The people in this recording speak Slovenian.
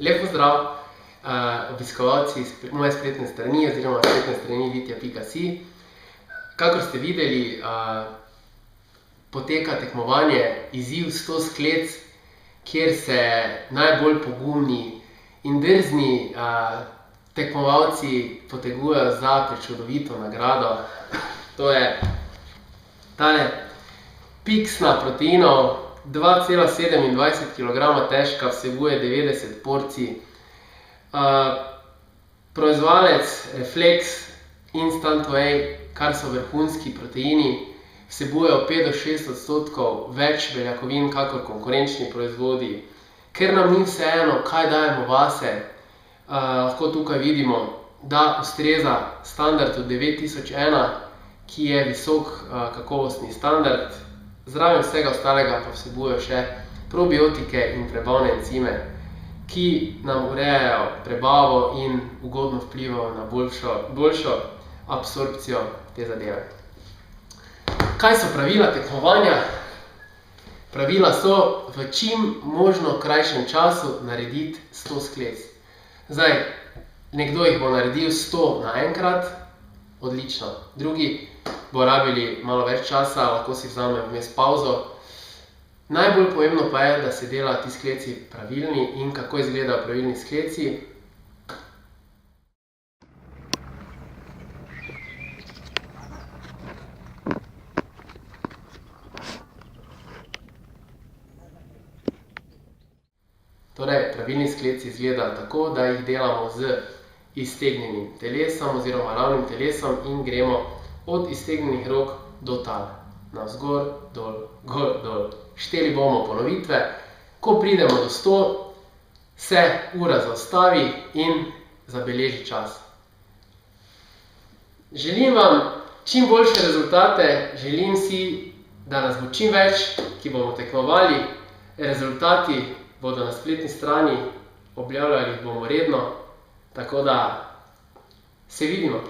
Lep pozdrav, obiskovalci moje spletne strani oziroma spletne strani vitja.si. Kakor ste videli, poteka tekmovanje izziv 100 sklec, kjer se najbolj pogumni in drzni tekmovalci potegujejo za prečudovito nagrado. To je tale piksna proteinov, 2,27 kg težka, vsebuje 90 porcij. Proizvajalec Reflex Instant Whey, kar so vrhunski proteini, vsebujejo 5 do 6% več beljakovin kakor konkurenčni proizvodi. Ker nam ni vseeno, kaj dajemo vase, lahko tukaj vidimo, da ustreza standardu 9001, ki je visok kakovostni standard. Zraven vsega ostalega pa vsebujejo še probiotike in prebavne encime, ki nam urejajo prebavo in ugodno vplivajo na boljšo absorpcijo te zadeve. Kaj so pravila tekmovanja? Pravila so v čim možno krajšem času narediti 100 sklec. Zdaj, nekdo jih bo naredil 100 naenkrat, odlično. Drugi bo rabili malo več časa, lahko si vzamejo vmes pavzo. Najbolj pomembno pa je, da se dela ti skleci pravilni in kako izgledajo pravilni skleci. Torej, pravilni skleci izgledajo tako, da jih delamo z iztegnjenim telesom oziroma ravnim telesom in gremo od iztegnjenih rok do tal. Navzgor, dol, gor, dol. Šteli bomo ponovitve. Ko pridemo do 100, se ura zaustavi in zabeleži čas. Želim vam čim boljše rezultate, želim si, da nas bo čim več, ki bomo tekmovali. Rezultati bodo na spletni strani, objavljali bomo redno, tako da se vidimo.